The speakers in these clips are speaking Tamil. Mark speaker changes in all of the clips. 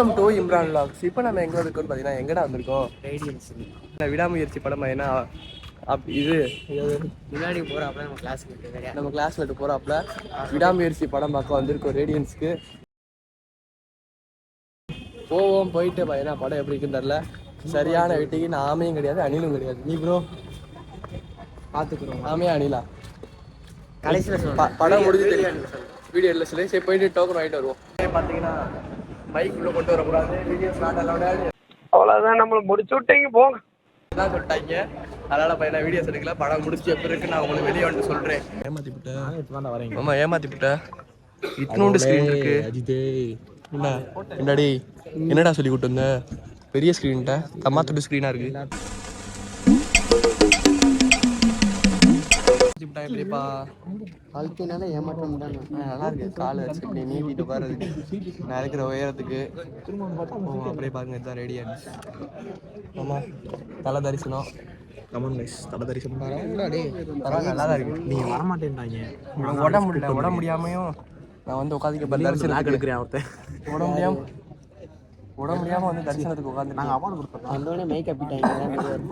Speaker 1: Welcome to Imran vlogs. இப்போ நம்ம எங்கே இருக்கோம்னு பார்த்தீங்கன்னா எங்கடா வந்திருக்கோம்? ரேடியன்ஸ். விடாமுயற்சி படம் என்ன இது
Speaker 2: முன்னாடி போகிறாப்புல நம்ம
Speaker 1: கிளாஸ்மேட் போகிறாப்புல விடாமுயற்சி படம் பார்க்க வந்திருக்கோம் ரேடியன்ஸ்க்கு. போயிட்டு பையனா படம் எப்படி இருக்குன்னு தெரில. சரியான வெட்டிக்கு ஆமையும் கிடையாது அணிலும் கிடையாது. நீ ப்ரோ
Speaker 2: பார்த்துக்குறோம்.
Speaker 1: ஆமையா அணிலா
Speaker 2: கடைசியில்
Speaker 1: படம் முடிஞ்சு வீடியோ இல்லை சொல்லி சரி போயிட்டு டோக்கன் வாங்கிட்டு வருவோம். பார்த்தீங்கன்னா பைக் உள்ள கொண்டு வரக்கூடாது, வீடியோஸ் நாட் அலௌட்.
Speaker 2: அவ்வளோதான், நம்மளை முடிச்சு விட்டீங்க போங்க
Speaker 1: தான் சொல்லிட்டாங்க. அதனால பையனா வீடியோஸ் எடுக்கல. படம் முடிச்சு எப்படி இருக்கு நான் உங்களுக்கு வெளியே வந்து சொல்றேன். ஏமாத்தி விட்டேன். ஆமா ஏமாத்தி விட்டேன். இத்தனோண்டு ஸ்கிரீன் இருக்கு. என்னடி என்னடா சொல்லி கூட்டு வந்த? பெரிய ஸ்கிரீன்ட்ட தம்மாத்தோட ஸ்கிரீனா இருக்கு. எப்படிப்பா
Speaker 2: வாழ்க்கையினால ஏமாற்றம் தான்.
Speaker 1: நல்லா இருக்கு. காலை வச்சு இப்படி நீட்டிட்டு உட்காரதுக்கு நான் இருக்கிற உயரத்துக்கு. அப்படியே பாருங்க இதுதான் ரேடியன்ஸ். ஆமா தலை தரிசனம். தலை தரிசனம் நல்லா தான் இருக்கு.
Speaker 2: நீங்க வரமாட்டேன்றாங்க.
Speaker 1: உட முடியாமையும் நான் வந்து உட்காந்துக்க தரிசனம் எடுக்கிறேன். ஒருத்தன் உட முடியாம வந்து தரிசனத்துக்கு உட்காந்து நாங்கள் அவார்டு கொடுத்தோம்.
Speaker 2: வந்தோடனே மைக் அப்பிட்டாங்க.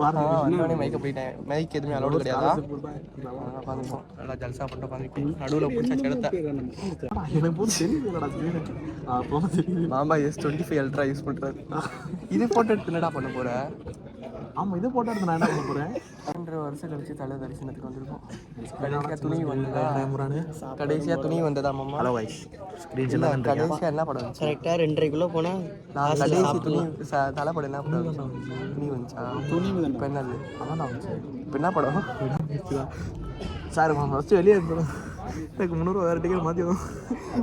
Speaker 1: வந்தோடனே மைக் போயிட்டேன். மைக் எதுவுமே அலோடு கிடையாதா? உட்காந்துப்போம் நல்லா ஜல்சா பண்ணிட்டு உட்காந்துட்டு நடுவில் பிடிச்சா கிடத்த. மாமா S25 அல்ட்ரா யூஸ் பண்றாரு. இது போட்டோ எடுத்து என்னடா பண்ண போற?
Speaker 2: ஆமா இது போட்டோ எடுத்து நான் என்ன பண்ண போறேன்?
Speaker 1: 2 வருஷம் கழிச்சு தலை தரிசனத்துக்கு வந்திருக்கோம். கடைசியா துணி வந்ததா மாமா?
Speaker 2: ஹலோ கைஸ்,
Speaker 1: கடைசியா என்ன படம் வந்துச்சு?
Speaker 2: கரெக்டா 2.5 கிலோ போனா
Speaker 1: நான் கடைசி துணி தலை படம் என்ன படம் துணி வந்துச்சா? துணி இப்போ என்னது?
Speaker 2: அதான் வந்துச்சு.
Speaker 1: இப்போ என்ன படம்
Speaker 2: சார் ஃபஸ்ட்டு வெளியே இருந்தோம். எனக்கு 300 வேறு டிக்கெட் மாற்றி வரும்.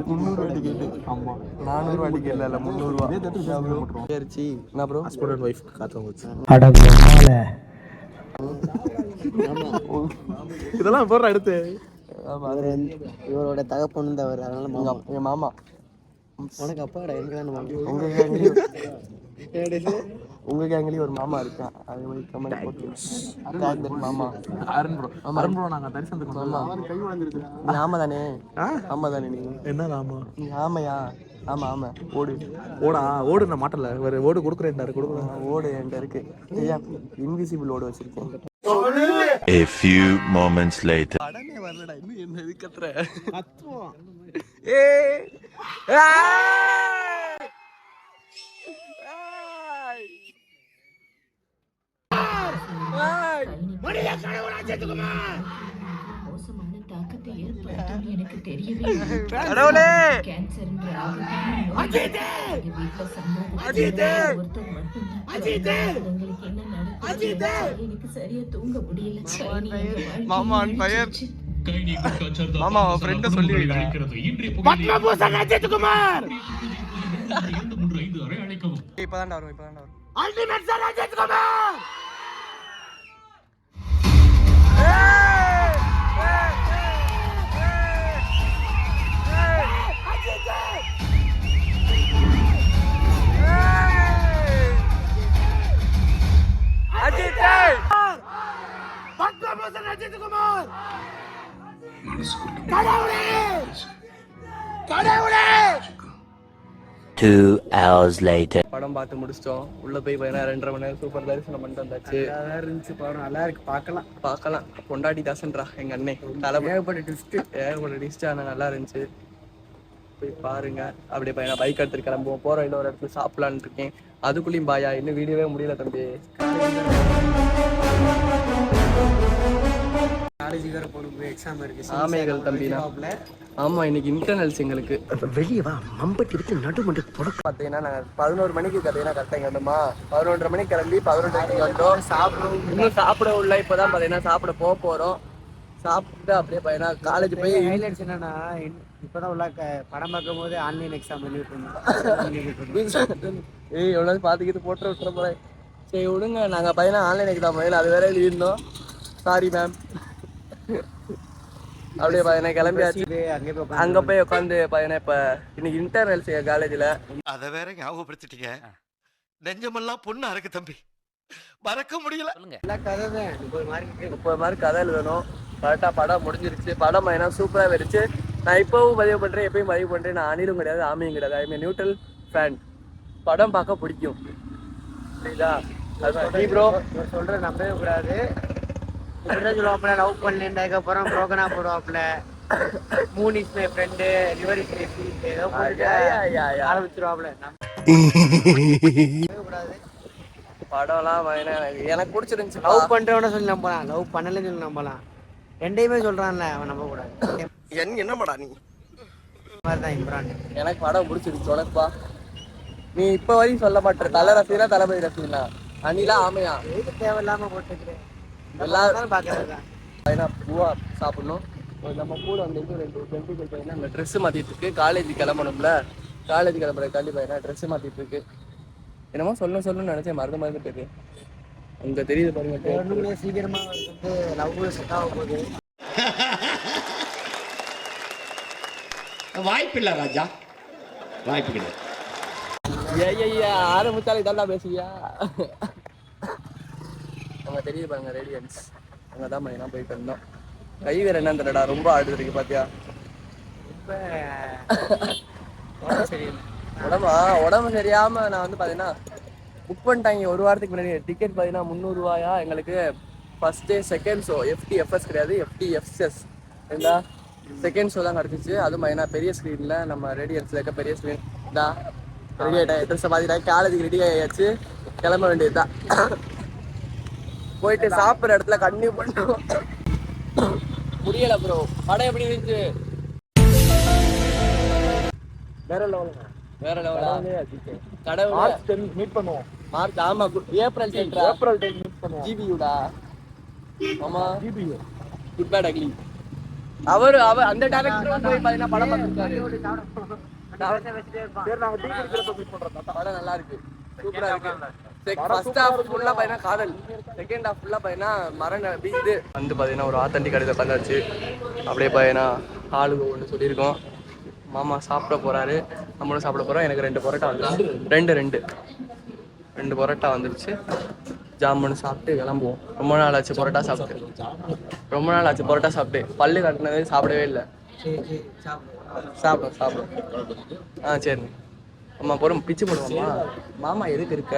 Speaker 1: 300 டிக்கெட்டு.
Speaker 2: ஆமாம்
Speaker 1: 400 டிக்கெட் இல்லை 300 சரிச்சி. என்ன ப்ரோ
Speaker 2: ஹஸ்பண்ட் ஒய்ஃப் காற்று வச்சு இதெல்லாம் போடுற எடுத்து. இவரோட தகப்பன்னு தவிர அதனால
Speaker 1: என் மாமா.
Speaker 2: உனக்கு அப்பாடா எனக்கு
Speaker 1: உங்க கேங்லயும் ஒரு மாமா இருக்கேன். அதே மாதிரி கமெண்ட் போட்டு மாமா
Speaker 2: அருண் ப்ரோ நாங்கள் தரிசனத்துக்கு
Speaker 1: நீ ஆமா தானே? ஆமா தானே நீ?
Speaker 2: என்ன ஆமா
Speaker 1: நீ ஆமையா? ஆமா ஆமா
Speaker 2: ஓடு நான் மாட்டல வேறு ஓடு கொடுக்குறேன்
Speaker 1: ஓடு என்கிட்ட இருக்கு. இன்விசிபிள் ஓடு வச்சிருக்கேன்.
Speaker 3: A few moments later.
Speaker 1: படமே வரலடா இன்னும் என்ன இது கத்துற?
Speaker 2: கத்துவோம்.
Speaker 4: மோசமான தாக்கத்தை ஏற்படுத்தும் எனக்கு தெரியவே
Speaker 1: கடவுளே.
Speaker 4: கேன்சர் என்ற ஒருத்தர் மட்டும்தான். உங்களுக்கு என்ன நடக்குது எனக்கு சரியா தூங்க முடியல.
Speaker 1: மாமா பையன் மாமா ஃப்ரெண்ட சொல்லி
Speaker 2: பத்மபூஷன் அஜித்குமார்
Speaker 1: இப்பதான்டா வரும்.
Speaker 2: Ultimate sir Ajithkumar. பத்மபூஷன் அஜித்குமார். கடவுளே
Speaker 3: 2 hours later.
Speaker 1: படம் பார்த்து முடிச்சிட்டோம். உள்ள போய் 2.5 மணி நேரம் சூப்பர் தரிசனம் பண்ணிட்டு வந்தாச்சு.
Speaker 2: இருந்துச்சு படம் நல்லா இருக்கு.
Speaker 1: பார்க்கலாம். பொண்டாட்டி தாசன்றா எங்க அண்ணன். ஏகப்பட்ட டிஸ்ட் ஆனால் நல்லா இருந்துச்சு. போய் பாருங்க. அப்படியே பையனா பைக் எடுத்துட்டு கிளம்புவோம். போற வழியில ஒரு இடத்துல சாப்பிடலான்னு இருக்கேன். அதுக்குள்ளேயும் பாயா இன்னும் வீடியோவே முடியல தம்பி.
Speaker 2: காலேஜ் வேற போகணும், எக்ஸாம் இருக்கு.
Speaker 1: ஆமைகள் தம்பினா. ஆமா இன்னைக்கு இன்டர்னல்ஸ் எங்களுக்கு.
Speaker 2: வெளியே வா மம்பட்டி எடுத்து நடுமண்டு தொடக்க.
Speaker 1: பார்த்தீங்கன்னா நாங்கள் 11 மணிக்கு கதையினா கரெக்டாக இங்கே வந்தோமா? 11:30 மணிக்கு கிளம்பி 11:30 வந்தோம். இன்னும் சாப்பிட உள்ள. இப்போதான் பார்த்தீங்கன்னா சாப்பிட போகிறோம். சாப்பிட்டு அப்படியே பையனா காலேஜ் போய்
Speaker 2: ஹைலைட்ஸ் என்னன்னா இப்போதான் உள்ள படம் பார்க்கும் போது ஆன்லைன் எக்ஸாம் பண்ணிட்டு இருந்தோம்.
Speaker 1: எவ்வளோ பார்த்துக்கிட்டு போட்டு விட்டுற போகிறேன். சரி விடுங்க. நாங்கள் பையனா ஆன்லைன் எக்ஸாம் பையன் அது வேற எழுதியிருந்தோம். Sorry ma'am. அப்படியே பையனை கிளம்பியாச்சு. அங்கே போய் உட்காந்து பையனை இப்போ இன்னைக்கு இன்டர்னல்ஸ் எங்கள் காலேஜில்.
Speaker 5: அதை வேற ஞாபகப்படுத்திட்டீங்க. நெஞ்சமெல்லாம் பொண்ணா இருக்கு தம்பி, மறக்க முடியல.
Speaker 2: கதை தான்
Speaker 1: 30 மார்க் கதை எழுதணும். கரெக்டாக படம் முடிஞ்சிருச்சு. படம் பையனா சூப்பராக வெறிச்சு. நான் இப்போவும் பதிவு பண்ணுறேன், எப்பயும் பதிவு பண்ணுறேன். நான் அணிலும் கிடையாது ஆமையும் கிடையாது. ஐ மீன் நியூட்ரல் ஃபேன். படம் பார்க்க பிடிக்கும். புரியுதா? நீ ப்ரோ
Speaker 2: சொல்ற நம்பவே கூடாது. இப்படிதான் சொல்லுவாப்புல, லவ் பண்ணேன் அப்புறம் புரோக்கனா போடுவாப்புல. Moon is my friend, river is my field ஏதோ ஆரம்பிச்சிருவாப்புல.
Speaker 1: படம்லாம் எனக்கு பிடிச்சிருந்துச்சு.
Speaker 2: லவ் பண்றவன சொல்லி நம்பலாம், லவ் பண்ணலன்னு சொல்லி நம்பலாம். ரெண்டையுமே சொல்றான்ல, அவன் நம்ப கூடாது.
Speaker 1: என்னமாடா நீ
Speaker 2: மாதிரிதான் இம்ரான்.
Speaker 1: எனக்கு படம் பிடிச்சிருச்சு. உனக்குப்பா நீ இப்ப வரையும் சொல்ல மாட்டேற. தலை ரசிகனா தளபதி ரசிகனா? அணிலா ஆமையா?
Speaker 2: எதுக்கு தேவையில்லாம போட்டுக்கிறேன்.
Speaker 1: எல்லாரும்
Speaker 2: பாக்குறதுதான்
Speaker 1: பூவா சாப்பிடணும். நம்ம கூட வந்து 2 பெண்கள் பையனா அந்த ட்ரெஸ் மாத்திட்டு இருக்கு. காலேஜ் கிளம்பணும்ல, காலேஜ் கிளம்புற கல்வி பையனா ட்ரெஸ் மாத்திட்டு இருக்கு. என்னமோ சொல்லணும்னு நினைச்சேன், மறந்து போயிருக்கு. அங்க தெரியுது பாருங்க.
Speaker 2: சீக்கிரமா வந்து லவ் செட் ஆக போகுது.
Speaker 5: வாய்ப்பில்லை ராஜா, வாய்ப்பு கிடையாது.
Speaker 1: ஆரம்பிச்சாலும் இதெல்லாம் பேசுவியா? அவங்க தெரியுது பாருங்க, ரேடியன்ஸ். அங்கே தான் பையனா போயிட்டு இருந்தோம். கை வேற என்னன்னு தெரியலடா, ரொம்ப ஆடுது இருக்கு பாத்தியா? உடம்பு சரியாம நான் வந்து பாத்தீங்கன்னா புக் பண்ணிட்டாங்க ஒரு வாரத்துக்கு முன்னாடி. டிக்கெட் பாத்தீங்கன்னா 300 ரூபாயா எங்களுக்கு. First day second show. FTFS கிடையாது, FTFS. ஏண்டா செகண்ட் ஷோ தான் கிடச்சிச்சு. அதுவும் பாத்தீங்கன்னா பெரிய ஸ்க்ரீன்ல, நம்ம ரேடியன்ஸ்ல இருக்க பெரிய ஸ்க்ரீன் தான். ரெடி ஆகிட்டேன், ட்ரெஸ்ஸை பார்த்துட்டேன், காலேஜுக்கு ரெடி ஆகியாச்சு, கிளம்ப வேண்டியதுதான். போயிட்டு சாப்பிட்ற இடத்துல கண்டினியூ பண்ணுவோம். முடியல ப்ரோ. படம் எப்படி இருந்துச்சு?
Speaker 2: வேற லெவலுங்க,
Speaker 1: வேற லெவலா? கடவுள்
Speaker 2: மீட் பண்ணுவோம்.
Speaker 1: மார்ச், ஆமா, ஏப்ரல் 10
Speaker 2: மீட் பண்ணுவோம்.
Speaker 1: GBUடா. ஆமா,
Speaker 2: GBU
Speaker 1: குட் பேட் அக்லி. அவர் அந்த டைரக்டரும் போய் பாத்தீங்கன்னா படம் பார்த்துருக்காரு. படம் நல்லா இருக்கு, சூப்பரா இருக்கு. ஃபர்ஸ்ட் ஹாஃப் ஃபுல்லா பாத்தீங்கன்னா காதல், செகண்ட் ஹாஃப் ஃபுல்லா பாத்தீங்கன்னா மரண இது வந்து பாத்தீங்கன்னா ஒரு ஆத்தண்டி கடையில உட்காந்தாச்சு. அப்படியே பாத்தீங்கன்னா ஆளுங்க ஒன்று சொல்லியிருக்கோம். மாமா சாப்பிட போறாரு, நம்மளும் சாப்பிட போறோம். எனக்கு 2 பரோட்டா வந்துருச்சு. ரெண்டு பரோட்டா வந்துருச்சு. ஜாமுன்னு சாப்பிட்டு கிளம்புவோம். ரொம்ப நாள் ஆச்சு பரோட்டா சாப்பிட்டு. பல்லு கட்டினது சாப்பிடவே இல்லை. சாப்பிடும். சரி. அம்மா போறோம், பிச்சு போடுவோம்மா. மாமா எதுக்கு இருக்க?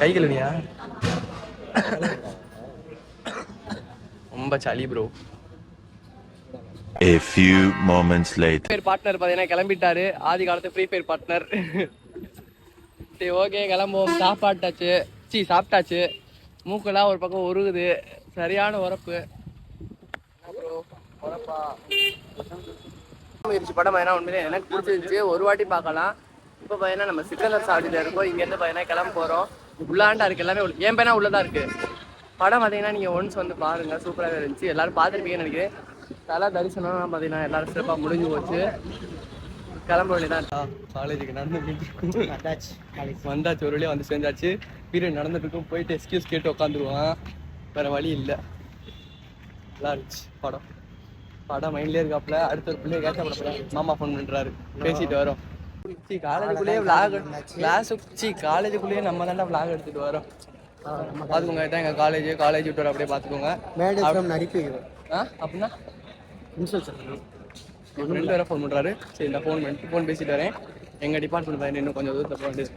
Speaker 1: கை கழுவியா? ரொம்ப சளி bro.
Speaker 3: A few moments later.
Speaker 1: Partner பாத்தீங்கன்னா கிளம்பிட்டாரு. ஆதி காலத்து ஃப்ரீ ஃபயர் பார்ட்னர். சரி, ஓகே, கிளம்புவோம். சாப்பிட்டாச்சு. மூக்கெல்லாம் ஒரு பக்கம் உருகுது, சரியான உரப்பு. உரப்பா முயற்சி படம் பையனா உண்மையிலே எனக்கு பிடிச்சிருந்துச்சு. ஒரு வாட்டி பார்க்கலாம். இப்போ பையனா நம்ம சிக்கந்தர் சாவடியில் இருக்கோம். இங்கேருந்து பையனா கிளம்ப போகிறோம். உள்ளாண்டா இருக்குது, எல்லாமே என் பையனா உள்ளதா இருக்குது. படம் பார்த்தீங்கன்னா நீங்கள் ஒன்ஸ் வந்து பாருங்கள், சூப்பராக இருந்துச்சு. எல்லாரும் பார்த்துருப்பீங்கன்னு நினைக்கிறேன். தலை தரிசனம் பார்த்தீங்கன்னா எல்லாரும் சிறப்பாக முடிஞ்சு போச்சு. கிளம்ப வேண்டியதான். காலேஜுக்கு வந்தாச்சு, ஒரு வழியாக வந்து சேர்ந்தாச்சு. பீரியட் நடந்துட்டு இருக்கும். போயிட்டு எக்ஸ்கியூஸ் கேட்டு உட்காந்துருவான், வேறு வழி இல்லை. நல்லா இருந்துச்சு படம் மைண்ட்லேயே இருக்காப்புல. அடுத்த ஒரு பிள்ளைய கேட்க போகிறேன். மாமா ஃபோன் பண்ணுறாரு, பேசிட்டு வரோம். காலேஜுக்குள்ளேயே காலேஜுக்குள்ளேயே நம்ம தாண்டா விளாக் எடுத்துகிட்டு வரோம். பார்த்துக்கோங்க, இதான் எங்கள் காலேஜ் விட்டு வர அப்படியே பார்த்துக்கோங்க. அப்படின்னா ஃப்ரெண்டு வேறு ஃபோன் பண்ணுறாரு. சரி, இந்த ஃபோன் பேசிட்டு வரேன். எங்கள் டிபார்ட்மெண்ட் பையன் இன்னும் கொஞ்சம் தூரத்தில் போக வேண்டியது.